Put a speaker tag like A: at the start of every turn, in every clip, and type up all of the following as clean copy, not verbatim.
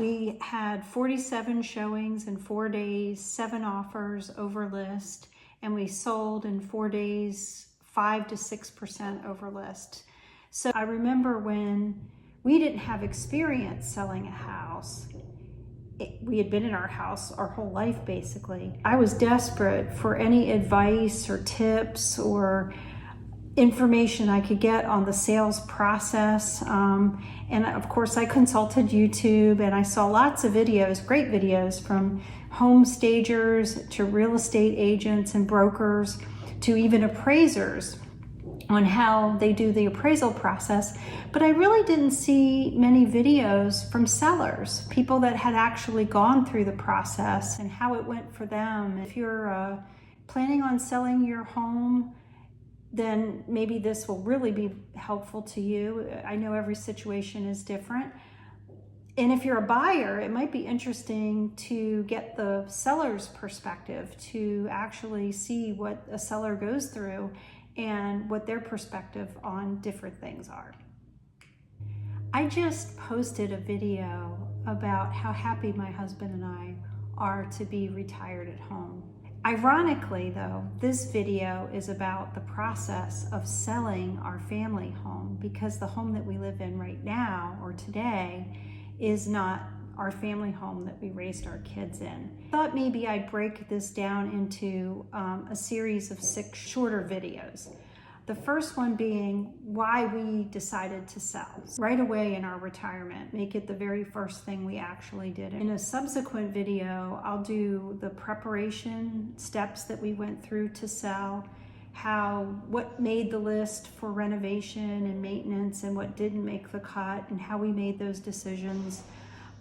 A: We had 47 showings in 4 days, 7 offers over list, and we sold in 4 days 5 to 6% over list. So I remember when we didn't have experience selling a house. We had been in our house our whole life, basically. I was desperate for any advice or tips or information I could get on the sales process. And of course, I consulted YouTube and I saw lots of videos, great videos from home stagers to real estate agents and brokers to even appraisers on how they do the appraisal process. But I really didn't see many videos from sellers, people that had actually gone through the process and how it went for them. If you're planning on selling your home, then maybe this will really be helpful to you. I know every situation is different. And if you're a buyer, it might be interesting to get the seller's perspective, to actually see what a seller goes through and what their perspective on different things are. I just posted a video about how happy my husband and I are to be retired at home. Ironically, though, this video is about the process of selling our family home, because the home that we live in right now or today is not our family home that we raised our kids in. I thought maybe I'd break this down into a series of 6 shorter videos. The first one being why we decided to sell right away in our retirement, make it the very first thing we actually did. In a subsequent video, I'll do the preparation steps that we went through to sell, what made the list for renovation and maintenance and what didn't make the cut and how we made those decisions.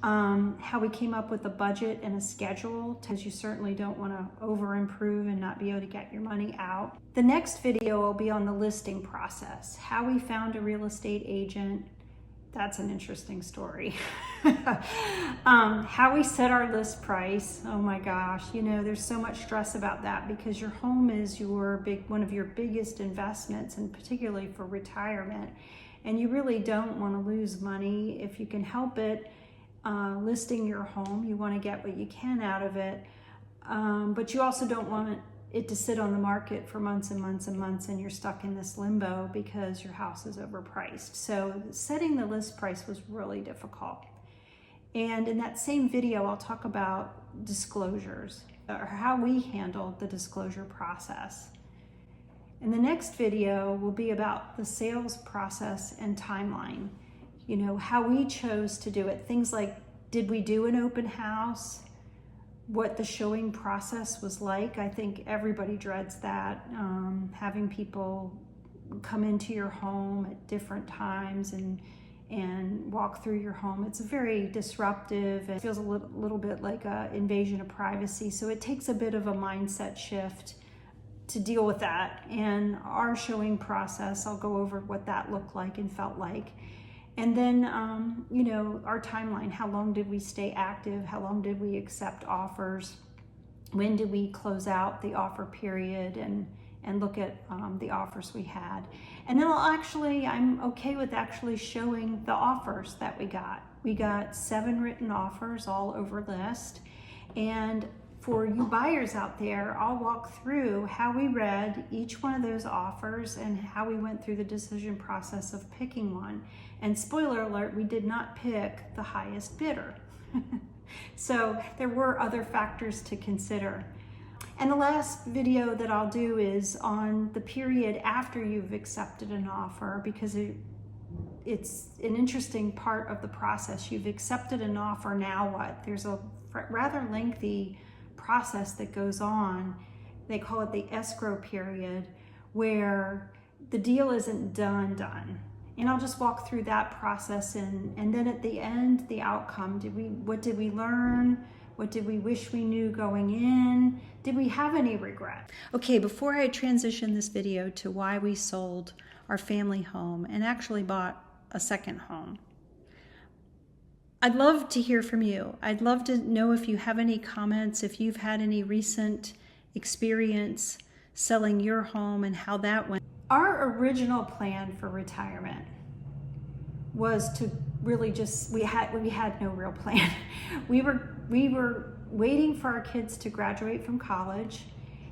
A: How we came up with a budget and a schedule, because you certainly don't want to over improve and not be able to get your money out. The next video will be on the listing process, how we found a real estate agent. That's an interesting story. How we set our list price. Oh my gosh, there's so much stress about that, because your home is one of your biggest investments, and particularly for retirement. And you really don't want to lose money if you can help it. Listing your home, you want to get what you can out of it, but you also don't want it to sit on the market for months and months and months and you're stuck in this limbo because your house is overpriced. So setting the list price was really difficult. And in that same video, I'll talk about disclosures, or how we handled the disclosure process. And the next video will be about the sales process and timeline. How we chose to do it. Things like, did we do an open house? What the showing process was like. I think everybody dreads that, having people come into your home at different times and walk through your home. It's very disruptive. It feels a little bit like an invasion of privacy. So it takes a bit of a mindset shift to deal with that. And our showing process, I'll go over what that looked like and felt like. And then, our timeline, how long did we stay active? How long did we accept offers? When did we close out the offer period and look at the offers we had? And then I'm okay with actually showing the offers that we got. We got 7 written offers, all over list. And for you buyers out there, I'll walk through how we read each one of those offers and how we went through the decision process of picking one. And spoiler alert, we did not pick the highest bidder. So there were other factors to consider. And the last video that I'll do is on the period after you've accepted an offer, because it's an interesting part of the process. You've accepted an offer, now what? There's a rather lengthy process that goes on. They call it the escrow period, where the deal isn't done. And I'll just walk through that process, and then at the end, the outcome. What did we learn? What did we wish we knew going in? Did we have any regret? Okay, before I transition this video to why we sold our family home and actually bought a second home, I'd love to hear from you. I'd love to know if you have any comments, if you've had any recent experience selling your home and how that went. Our original plan for retirement was to really just, we had no real plan. We were waiting for our kids to graduate from college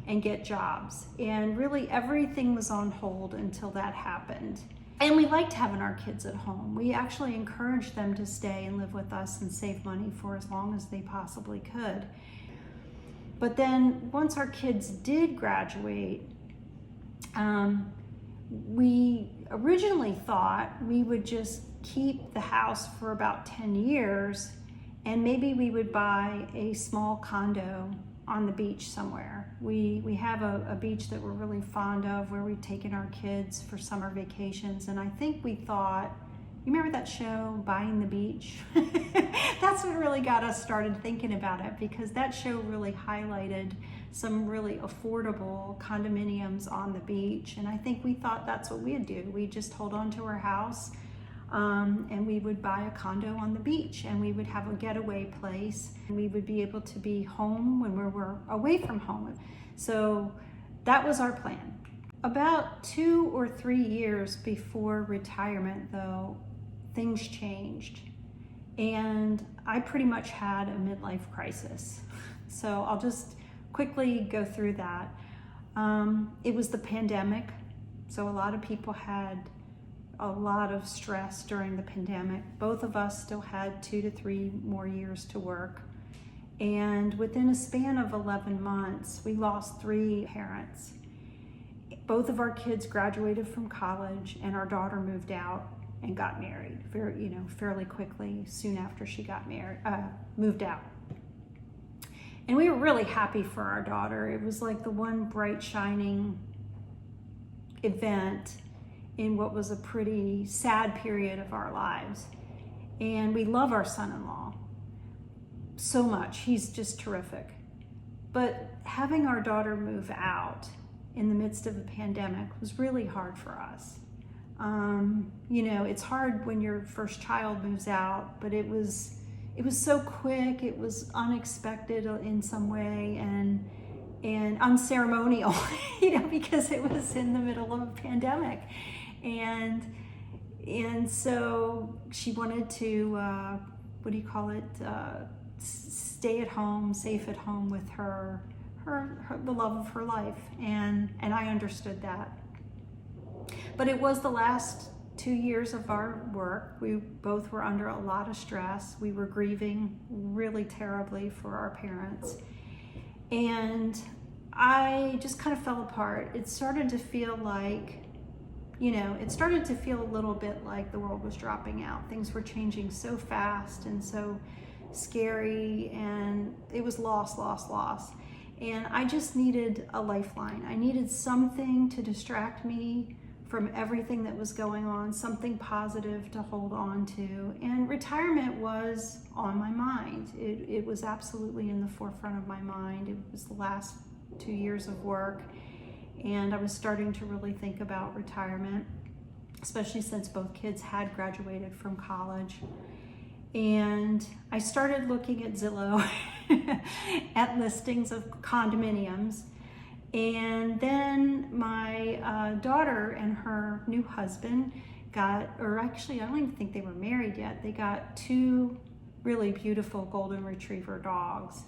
A: and get jobs. And really everything was on hold until that happened. And we liked having our kids at home. We actually encouraged them to stay and live with us and save money for as long as they possibly could. But then once our kids did graduate, we originally thought we would just keep the house for about 10 years and maybe we would buy a small condo on the beach somewhere. We have a beach that we're really fond of where we've taken our kids for summer vacations, and I think we thought, you remember that show, Buying the Beach? That's what really got us started thinking about it, because that show really highlighted some really affordable condominiums on the beach, and I think we thought that's what we'd do. We'd just hold on to our house, and we would buy a condo on the beach, and we would have a getaway place, and we would be able to be home when we were away from home. So that was our plan. About 2 or 3 years before retirement, though, things changed, and I pretty much had a midlife crisis. So I'll just quickly go through that. It was the pandemic, so a lot of people had a lot of stress during the pandemic. Both of us still had 2 to 3 more years to work. And within a span of 11 months, we lost 3 parents. Both of our kids graduated from college, and our daughter moved out and got married fairly quickly, soon after she got moved out. And we were really happy for our daughter. It was like the one bright, shining event in what was a pretty sad period of our lives. And we love our son-in-law so much. He's just terrific. But having our daughter move out in the midst of a pandemic was really hard for us. It's hard when your first child moves out, but it was so quick, it was unexpected in some way, and unceremonial, because it was in the middle of a pandemic. And so she wanted to, stay at home, safe at home with her the love of her life. And I understood that. But it was the last 2 years of our work. We both were under a lot of stress. We were grieving really terribly for our parents. And I just kind of fell apart. It started to feel like, a little bit like the world was dropping out. Things were changing so fast and so scary, and it was loss. And I just needed a lifeline. I needed something to distract me from everything that was going on, something positive to hold on to. And retirement was on my mind. It was absolutely in the forefront of my mind. It was the last 2 years of work, and I was starting to really think about retirement, especially since both kids had graduated from college. And I started looking at Zillow at listings of condominiums. And then my daughter and her new husband I don't even think they were married yet. They got 2 really beautiful golden retriever dogs.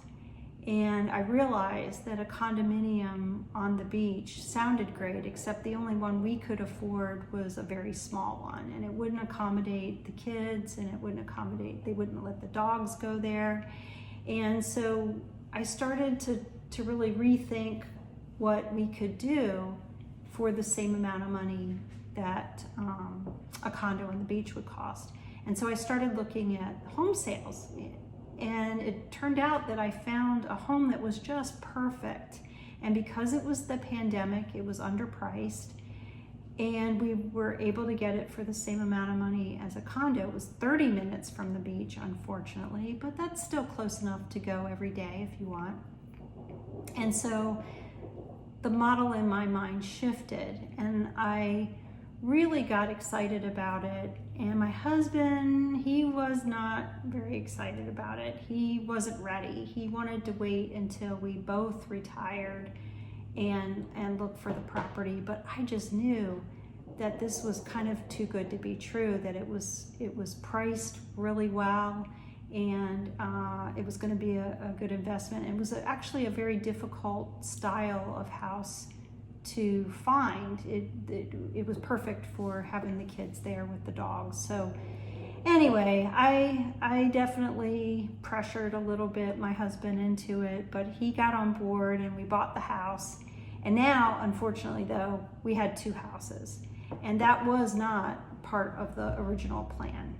A: And I realized that a condominium on the beach sounded great, except the only one we could afford was a very small one. And it wouldn't accommodate the kids, and they wouldn't let the dogs go there. And so I started to really rethink what we could do for the same amount of money that a condo on the beach would cost. And so I started looking at home sales, and it turned out that I found a home that was just perfect. And because it was the pandemic, it was underpriced, and we were able to get it for the same amount of money as a condo. It was 30 minutes from the beach, unfortunately, but that's still close enough to go every day if you want. And so the model in my mind shifted, and I really got excited about it. And my husband, he was not very excited about it. He wasn't ready. He wanted to wait until we both retired and look for the property. But I just knew that this was kind of too good to be true, that it was priced really well, and it was going to be a good investment. It was actually a very difficult style of house to find. It was perfect for having the kids there with the dogs. So anyway, I definitely pressured a little bit my husband into it, but he got on board and we bought the house. And now, unfortunately though, we had 2 houses, and that was not part of the original plan.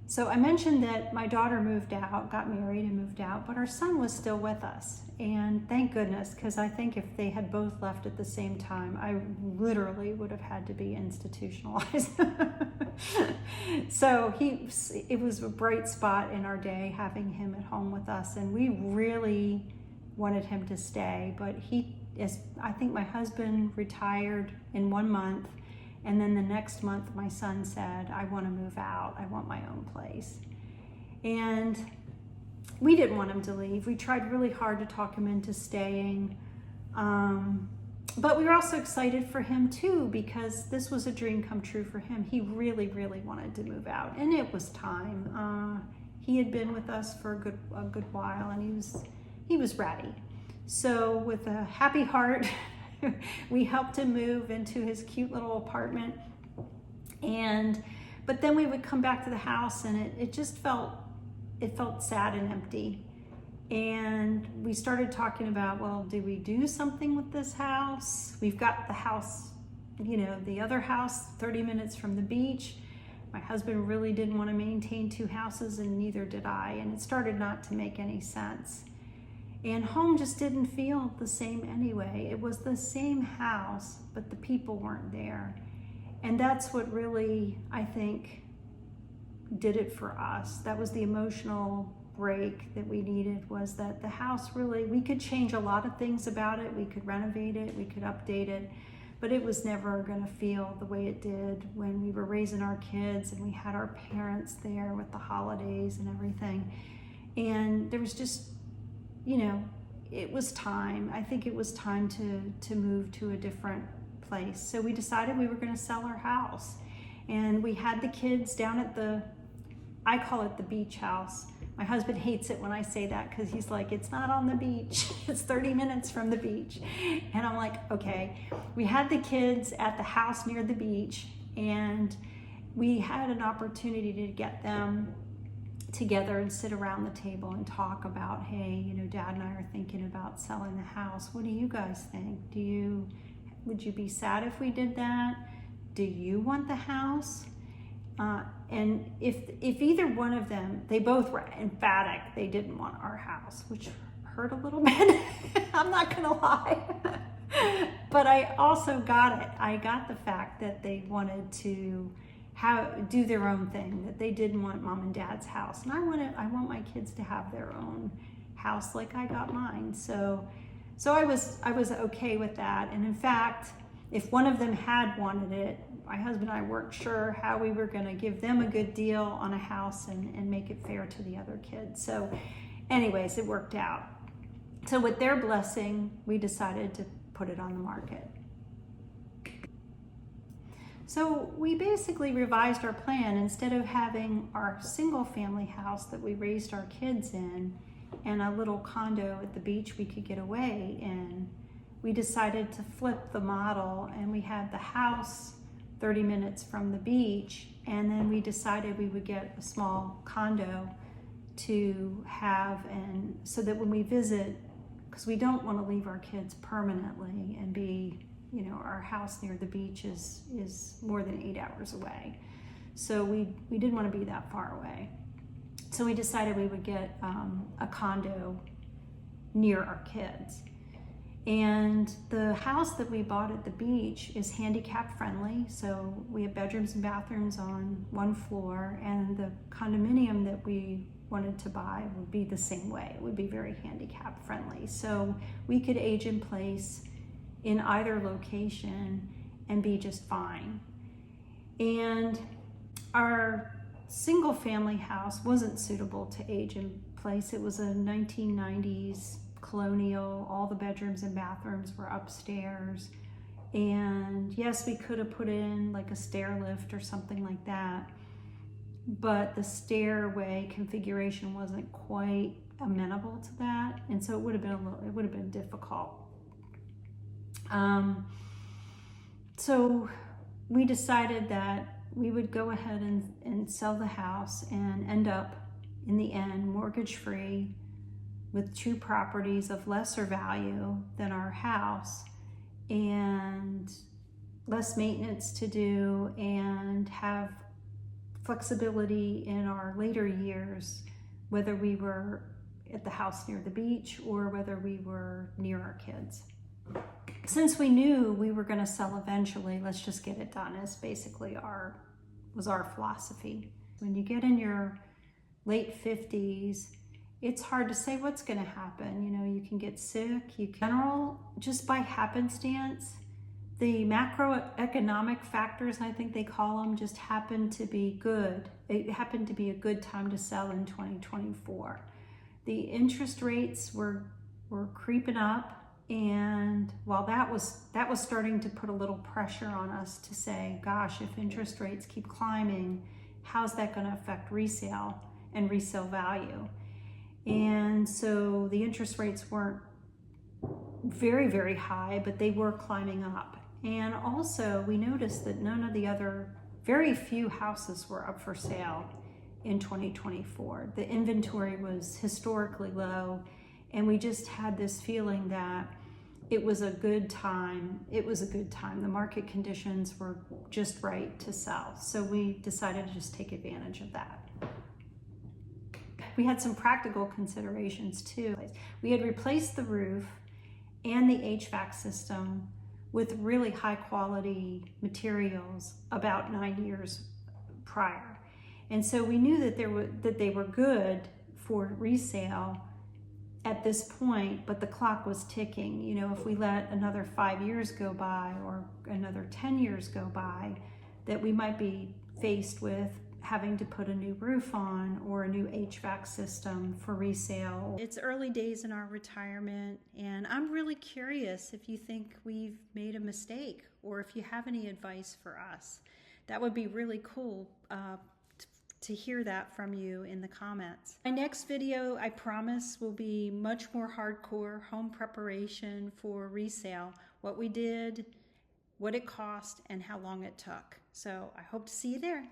A: So I mentioned that my daughter moved out, got married and moved out, but our son was still with us. And thank goodness, because I think if they had both left at the same time, I literally would have had to be institutionalized. So it was a bright spot in our day having him at home with us, and we really wanted him to stay. But I think my husband retired in 1 month, and then the next month my son said, I want to move out, I want my own place. And we didn't want him to leave. We tried really hard to talk him into staying. But we were also excited for him too, because this was a dream come true for him. He really, really wanted to move out, and it was time. He had been with us for a good while, and he was ready. So with a happy heart, we helped him move into his cute little apartment. But then we would come back to the house, and it just felt sad and empty. And we started talking about, well, do we do something with this house? We've got the house, the other house 30 minutes from the beach. My husband really didn't want to maintain 2 houses, and neither did I. And it started not to make any sense. And home just didn't feel the same anyway. It was the same house, but the people weren't there. And that's what really, I think, did it for us. That was the emotional break that we needed, was that the house really, we could change a lot of things about it. We could renovate it, we could update it, but it was never gonna feel the way it did when we were raising our kids and we had our parents there with the holidays and everything. And there was just, it was time. I think it was time to move to a different place. So we decided we were going to sell our house. And we had the kids down at I call it the beach house. My husband hates it when I say that, because he's like, it's not on the beach. It's 30 minutes from the beach. And I'm like, okay. We had the kids at the house near the beach, and we had an opportunity to get them together and sit around the table and talk about, hey, Dad and I are thinking about selling the house. What do you guys think? Would you be sad if we did that? Do you want the house? And if either one of them, they both were emphatic, they didn't want our house, which hurt a little bit. I'm not gonna lie. But I also got it. I got the fact that they wanted to do their own thing, that they didn't want Mom and Dad's house. And I want my kids to have their own house like I got mine. So I was okay with that. And in fact, if one of them had wanted it, my husband and I weren't sure how we were going to give them a good deal on a house and make it fair to the other kids. So anyways, it worked out. So with their blessing, we decided to put it on the market. So we basically revised our plan. Instead of having our single family house that we raised our kids in and a little condo at the beach we could get away in, we decided to flip the model, and we had the house 30 minutes from the beach, and then we decided we would get a small condo to have, and so that when we visit, because we don't want to leave our kids permanently and be, our house near the beach is more than 8 hours away. So we didn't want to be that far away. So we decided we would get a condo near our kids. And the house that we bought at the beach is handicap friendly. So we have bedrooms and bathrooms on 1 floor, and the condominium that we wanted to buy would be the same way. It would be very handicap friendly. So we could age in place in either location and be just fine. And our single family house wasn't suitable to age in place. It was a 1990s colonial. All the bedrooms and bathrooms were upstairs. And yes, we could have put in like a stair lift or something like that, but the stairway configuration wasn't quite amenable to that, and so it would have been difficult. So we decided that we would go ahead and sell the house and end up in the end mortgage free with 2 properties of lesser value than our house and less maintenance to do, and have flexibility in our later years, whether we were at the house near the beach or whether we were near our kids. Since we knew we were going to sell eventually, let's just get it done, is basically our philosophy. When you get in your late 50s, it's hard to say what's going to happen. You know, you can get sick. In general, just by happenstance, the macroeconomic factors, I think they call them, just happened to be good. It happened to be a good time to sell in 2024. The interest rates were creeping up, and while that was starting to put a little pressure on us to say, gosh, if interest rates keep climbing, how's that going to affect resale and resale value? And so the interest rates weren't very, very high, but they were climbing up. And also we noticed that very few houses were up for sale in 2024. The inventory was historically low, and we just had this feeling that it was a good time. The market conditions were just right to sell. So we decided to just take advantage of that. We had some practical considerations too. We had replaced the roof and the HVAC system with really high quality materials about 9 years prior. And so we knew that they were good for resale at this point, but the clock was ticking. You know, if we let another 5 years go by or another 10 years go by, that we might be faced with having to put a new roof on or a new HVAC system for resale. It's early days in our retirement, and I'm really curious if you think we've made a mistake or if you have any advice for us. That would be really cool to hear that from you in the comments. My next video, I promise, will be much more hardcore home preparation for resale. What we did, what it cost, and how long it took. So I hope to see you there.